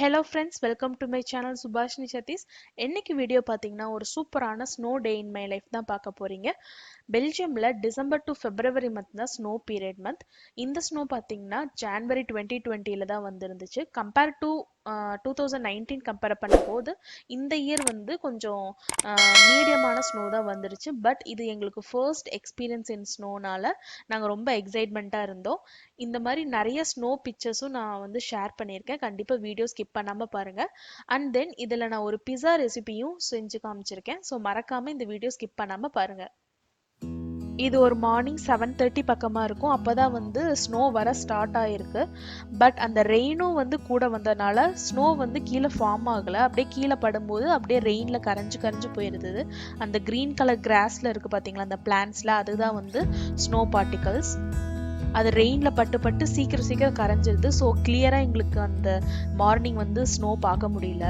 Hello friends, welcome to my channel Subhashini Satish. இன்னைக்கு வீடியோ பார்த்தீங்கன்னா ஒரு சூப்பரான snow day in my life தான் பார்க்க போறீங்க. பெல்ஜியமில் டிசம்பர் டு ஃபெப்ரவரி மந்த் தான் ஸ்னோ பீரியட் மந்த். இந்த ஸ்னோ பார்த்தீங்கன்னா ஜான்வரி 2020 தான் வந்துருந்துச்சு. கம்பேர் டு 2019 கம்பேர் பண்ணும்போது இந்த இயர் வந்து கொஞ்சம் மீடியமான ஸ்னோ தான் வந்துருச்சு. பட் இது எங்களுக்கு ஃபர்ஸ்ட் எக்ஸ்பீரியன்ஸ் இன் ஸ்னோனால நாங்கள் ரொம்ப எக்ஸைட்மெண்ட்டாக இருந்தோம். இந்த மாதிரி நிறைய ஸ்னோ பிக்சர்ஸும் நான் வந்து ஷேர் பண்ணியிருக்கேன். கண்டிப்பாக வீடியோ ஸ்கிப் பண்ணாமல் பாருங்கள். அண்ட் தென் இதில் நான் ஒரு பிஸா ரெசிபியும் செஞ்சு காமிச்சிருக்கேன். ஸோ மறக்காமல் இந்த வீடியோ ஸ்கிப் பண்ணாமல் பாருங்கள். இது ஒரு மார்னிங் 7:30 பக்கமாக இருக்கும். அப்போ தான் வந்து ஸ்னோ வர ஸ்டார்ட் ஆகிருக்கு. பட் அந்த ரெயினும் வந்து கூட வந்ததுனால ஸ்னோ வந்து கீழே ஃபார்ம் ஆகலை. அப்படியே கீழே படும்போது அப்படியே ரெயினில் கரைஞ்சு போயிருந்தது. அந்த க்ரீன் கலர் கிராஸில் இருக்குது பார்த்தீங்களா, அந்த பிளான்ஸில், அதுதான் வந்து ஸ்னோ பார்ட்டிகல்ஸ். அது ரெயினில் பட்டு சீக்கிரம் கரைஞ்சிருது. ஸோ கிளியராக எங்களுக்கு அந்த மார்னிங் வந்து ஸ்னோ பார்க்க முடியல.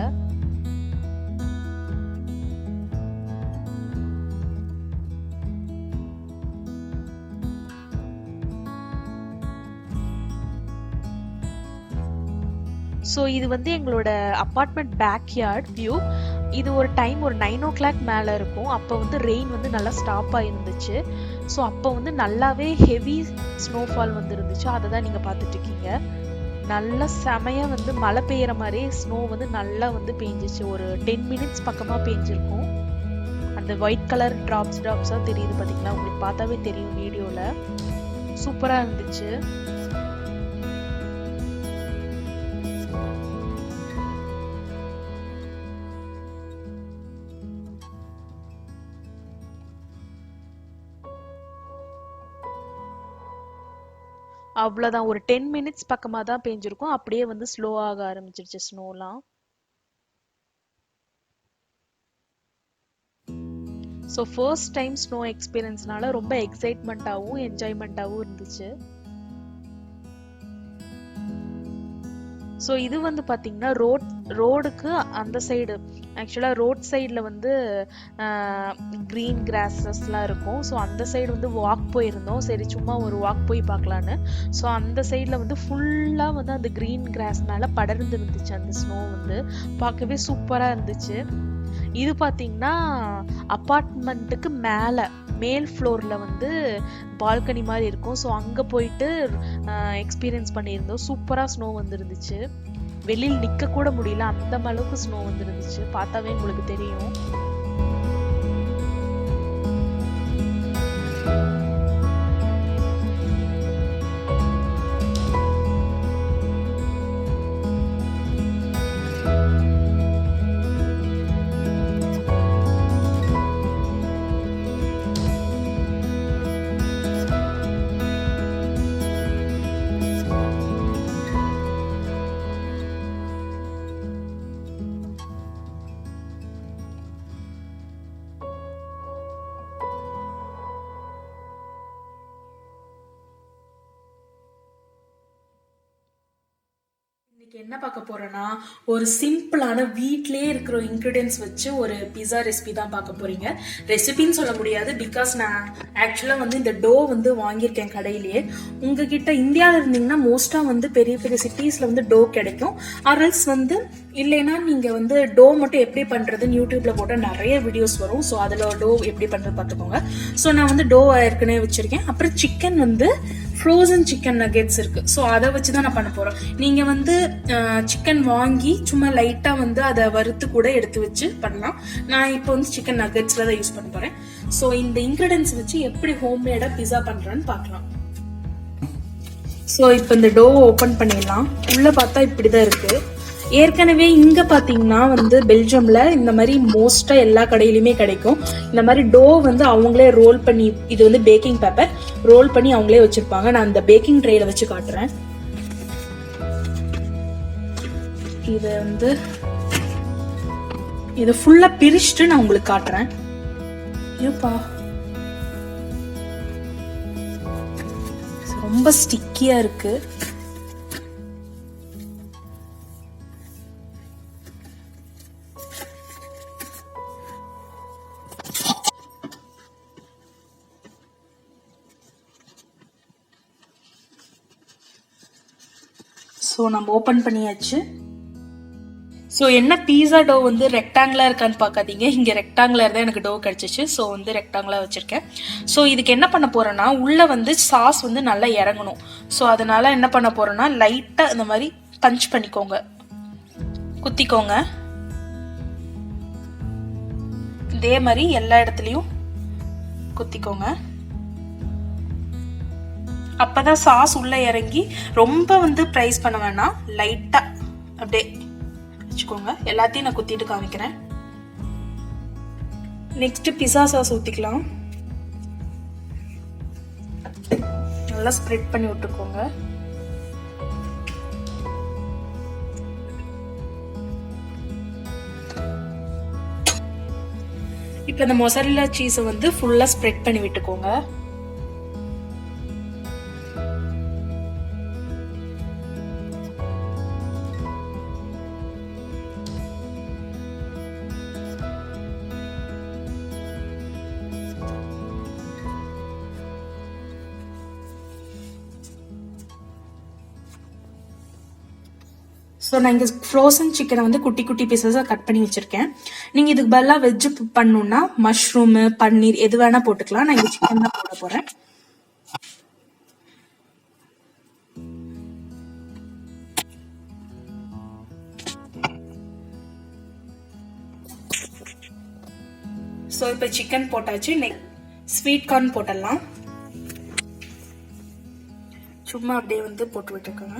ஸோ இது வந்து எங்களோட அப்பார்ட்மெண்ட் பேக்யார்ட் வியூ. இது ஒரு டைம் ஒரு 9 o'clock மேலே இருக்கும். அப்போ வந்து ரெயின் வந்து நல்லா ஸ்டாப் ஆகிருந்துச்சு. ஸோ அப்போ வந்து நல்லாவே ஹெவி ஸ்னோஃபால் வந்து இருந்துச்சு. அதை தான் நீங்கள் பார்த்துட்டு இருக்கீங்க. நல்லா செமையாக வந்து மழை பெய்கிற மாதிரி ஸ்னோ வந்து நல்லா வந்து பெஞ்சிச்சு. ஒரு 10 minutes பக்கமாக பெஞ்சிருக்கும். அந்த ஒயிட் கலர் ட்ராப்ஸாக தெரியுது பார்த்தீங்களா, உங்களுக்கு பார்த்தாவே தெரியும் வீடியோவில். சூப்பராக இருந்துச்சு. அவ்வளோதான், ஒரு 10 minutes பக்கமாக தான் பெஞ்சிருக்கும். அப்படியே வந்து ஸ்லோ ஆக ஆரம்பிச்சிருச்சு ஸ்னோலாம். ஸோ ஃபர்ஸ்ட் டைம் ஸ்னோ எக்ஸ்பீரியன்ஸ்னால ரொம்ப எக்ஸைட்மெண்ட்டாகவும் என்ஜாய்மெண்ட்டாகவும் இருந்துச்சு. ஸோ இது வந்து பார்த்தீங்கன்னா ரோடுக்கு அந்த சைடு, ஆக்சுவலாக ரோட் சைடில் வந்து க்ரீன் கிராஸஸ்லாம் இருக்கும். ஸோ அந்த சைடு வந்து வாக் போயிருந்தோம். சரி சும்மா ஒரு வாக் போய் பார்க்கலான்னு. ஸோ அந்த சைடில் வந்து ஃபுல்லாக வந்து அந்த க்ரீன் கிராஸ்னால படர்ந்து இருந்துச்சு. அந்த ஸ்னோ வந்து பார்க்கவே சூப்பராக இருந்துச்சு. இது பார்த்தீங்கன்னா அப்பார்ட்மெண்ட்டுக்கு மேல் ஃப்ளோரில் வந்து பால்கனி மாதிரி இருக்கும். ஸோ அங்கே போயிட்டு எக்ஸ்பீரியன்ஸ் பண்ணியிருந்தோம். சூப்பராக ஸ்னோ வந்துருந்துச்சு. வெளியில் நிற்க கூட முடியல, அந்த அளவுக்கு ஸ்னோ வந்துருந்துச்சு. பார்த்தாவே உங்களுக்கு தெரியும். என்ன பார்க்க போறேன்னா, ஒரு சிம்பிளான வீட்லயே இருக்கிற இன்கிரீடியன்ஸ் வச்சு ஒரு பிஸா ரெசிபி தான் பார்க்க போறீங்க. ரெசிபின்னு சொல்ல முடியாது, பிகாஸ் நான் ஆக்சுவலா வந்து இந்த டோ வந்து வாங்கியிருக்கேன் கடையிலேயே. உங்ககிட்ட இந்தியாவில் இருந்தீங்கன்னா மோஸ்டா வந்து பெரிய பெரிய சிட்டிஸ்ல வந்து டோ கிடைக்கும். ஆர்எல்ஸ் வந்து இல்லைன்னா நீங்க வந்து டோ மட்டும் எப்படி பண்றதுன்னு யூடியூப்ல போட்டா நிறைய வீடியோஸ் வரும். ஸோ அதுல டோ எப்படி பண்றது பார்த்துக்கோங்க. ஸோ நான் வந்து டோ ஏற்கனவே வச்சிருக்கேன். அப்புறம் சிக்கன் வந்து ஃப்ரோசன் சிக்கன் நகெட்ஸ் இருக்கு. ஸோ அதை வச்சு தான் நான் பண்ண போறேன். நீங்க வந்து சிக்கன் வாங்கி சும்மா லைட்டா வந்து அதை வறுத்து கூட எடுத்து வச்சு பண்ணலாம். நான் இப்போ வந்து சிக்கன் நகெட்ஸ்ல தான் யூஸ் பண்ண போறேன். ஸோ இந்த இன்கிரீடியன்ஸ் வச்சு எப்படி ஹோம்மேடா பிஸா பண்றேன்னு பார்க்கலாம். ஸோ இப்போ இந்த டோ ஓபன் பண்ணிடலாம். உள்ள பார்த்தா இப்படிதான் இருக்கு. ஏற்கனவே இங்க பாத்தீங்கன்னா வந்து பெல்ஜியம்ல இந்த மாதிரி மோஸ்டா எல்லா கடையிலுமே கிடைக்கும். இந்த மாதிரி டோ வந்து அவங்களே ரோல் பண்ணி, இது வந்து பேக்கிங் பேப்பர் ரோல் பண்ணி அவங்களே வச்சிருப்பாங்க. நான் இந்த பேக்கிங் ட்ரேல வச்சு காட்டுறேன். இதை ஃபுல்லா பிரிச்சுட்டு நான் உங்களுக்கு காட்டுறேன். ஐயோப்பா, ரொம்ப ஸ்டிக்கியா இருக்கு. ஸோ நம்ம ஓப்பன் பண்ணியாச்சு. ஸோ என்ன பீஸா டோ வந்து ரெக்டாங்குலா இருக்கான்னு பார்க்காதீங்க, இங்கே ரெக்டாங்குலர் தான் எனக்கு டோ கிடச்சிச்சு. ஸோ வந்து ரெக்டாங்குலா வச்சுருக்கேன். ஸோ இதுக்கு என்ன பண்ண போகிறேன்னா, உள்ளே வந்து சாஸ் வந்து நல்லா இறங்கணும். ஸோ அதனால என்ன பண்ண போகிறேன்னா, லைட்டாக இந்த மாதிரி பஞ்ச் பண்ணிக்கோங்க, குத்திக்கோங்க. இதே மாதிரி எல்லா இடத்துலையும் குத்திக்கோங்க. அப்பதான் சாஸ் உள்ள இறங்கி ரொம்ப வந்து ப்ரைஸ் பண்ண வேணாம், லைட்டா அப்படியே வச்சுக்கோங்க. எல்லாத்தையும் நான் குத்திட்டு காமிக்கிறேன். நெக்ஸ்ட் பிஸா சாஸ் ஊத்திக்கலாம். நல்லா ஸ்ப்ரெட் பண்ணி விட்டுக்கோங்க. இப்போ இந்த மொசரல்லா சீஸை வந்து ஃபுல்லா ஸ்ப்ரெட் பண்ணி விட்டுக்கோங்க. ஸோ நான் இங்கே ஃப்ரோசன் சிக்கனை வந்து குட்டி குட்டி பீசஸாக கட் பண்ணி வச்சுருக்கேன். நீங்கள் இதுக்கு பதிலாக வெஜ்ஜு பண்ணணுன்னா மஷ்ரூமு, பன்னீர் எது வேணால் போட்டுக்கலாம். நான் இங்கே சிக்கன் தான் போட போகிறேன். ஸோ இப்போ சிக்கன் போட்டாச்சு. ஸ்வீட் கார்ன் போட்டுடலாம். சும்மா அப்படியே வந்து போட்டு விட்டுருக்கோங்க.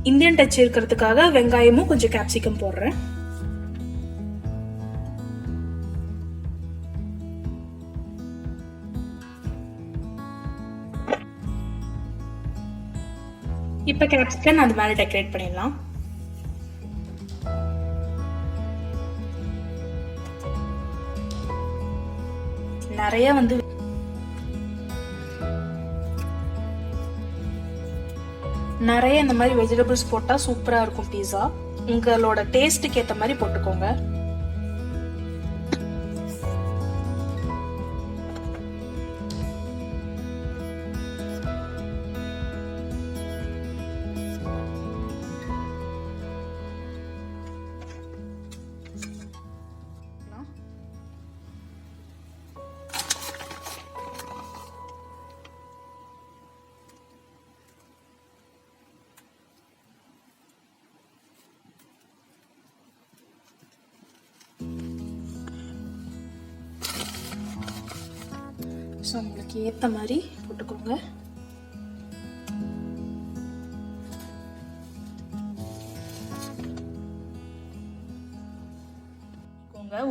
இந்தியன் டச் இருக்கிறதுக்காக வெங்காயமும் கொஞ்சம் கேப்சிகம் போடுறேன். இப்ப கேப்சிகம் அது மேல டெக்கரேட் பண்ணிடலாம். நிறைய வந்து நிறைய இந்த மாதிரி வெஜிடபிள்ஸ் போட்டா சூப்பரா இருக்கும் பீஸா. உங்களோட டேஸ்ட்டுக்கு ஏத்த மாதிரி போட்டுக்கோங்க. ஸோ உங்களுக்கு ஏற்ற மாதிரி போட்டுக்கோங்க.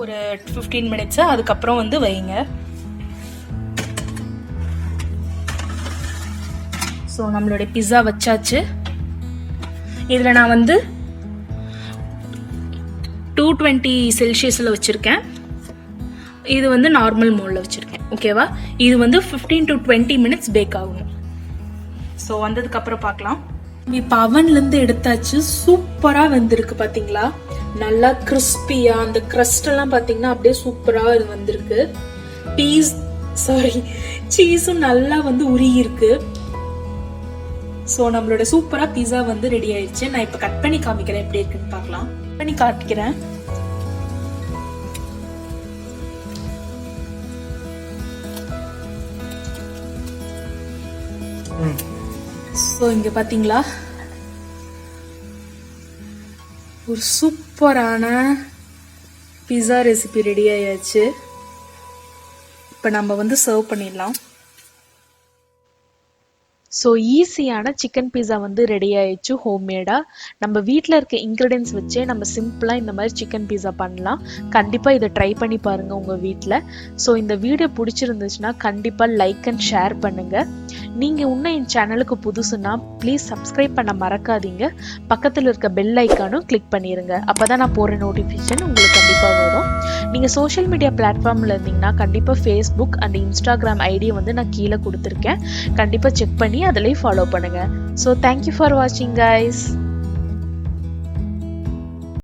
ஒரு 15 மினிட்ஸ் அதுக்கப்புறம் வந்து வைங்க. ஸோ நம்மளுடைய பிஸா வச்சாச்சு. இதில் நான் வந்து 220 செல்சியஸில் வச்சுருக்கேன். இது வந்து நார்மல் மோடில் வச்சுருக்கேன். ஓகேவா? இது வந்து 15 to 20 மினிட்ஸ் பேக் ஆகும். ஸோ வந்ததுக்கப்புறம் பார்க்கலாம். இப்போ அவன்லேருந்து எடுத்தாச்சு. சூப்பராக வெந்திருக்கு பார்த்தீங்களா? நல்லா கிறிஸ்பியாக அந்த க்ரஸ்டெல்லாம் பார்த்தீங்கன்னா அப்படியே சூப்பராக இது வந்திருக்கு. சீஸும் நல்லா வந்து உருகிருக்கு. ஸோ நம்மளோட சூப்பராக பீஸா வந்து ரெடி ஆயிடுச்சு. நான் இப்போ கட் பண்ணி காமிக்கிறேன் எப்படி இருக்குன்னு பார்க்கலாம். கட் பண்ணி காட்டிக்கிறேன். ஸோ இங்கே பார்த்தீங்களா ஒரு சூப்பரான பிஸா ரெசிபி ரெடி ஆயாச்சு. இப்போ நம்ம வந்து சர்வ் பண்ணிடலாம். ஸோ ஈஸியான சிக்கன் பீஸா வந்து ரெடி ஆயிடுச்சு ஹோம்மேடாக. நம்ம வீட்டில் இருக்க இன்க்ரீடியன்ஸ் வச்சே நம்ம சிம்பிளாக இந்த மாதிரி சிக்கன் பீஸா பண்ணலாம். கண்டிப்பாக இதை ட்ரை பண்ணி பாருங்கள் உங்கள் வீட்டில். ஸோ இந்த வீடியோ பிடிச்சிருந்துச்சுன்னா கண்டிப்பாக லைக் அண்ட் ஷேர் பண்ணுங்கள். நீங்கள் இன்னும் என் சேனலுக்கு புதுசுன்னா ப்ளீஸ் சப்ஸ்கிரைப் பண்ண மறக்காதீங்க. பக்கத்தில் இருக்க பெல் ஐக்கானும் கிளிக் பண்ணிடுங்க. அப்போ தான் நான் போகிற நோட்டிஃபிகேஷன் உங்களுக்கு கண்டிப்பாக வரும். நீங்கள் சோஷியல் மீடியா பிளாட்ஃபார்மில் இருந்தீங்கன்னா கண்டிப்பாக ஃபேஸ்புக் அண்ட் இன்ஸ்டாகிராம் ஐடியை வந்து நான் கீழே கொடுத்துருக்கேன். கண்டிப்பாக செக் பண்ணி அதில் ஃபாலோ பண்ணுங்க. ஸோ தேங்க்யூ ஃபார் வாட்சிங் கைஸ்.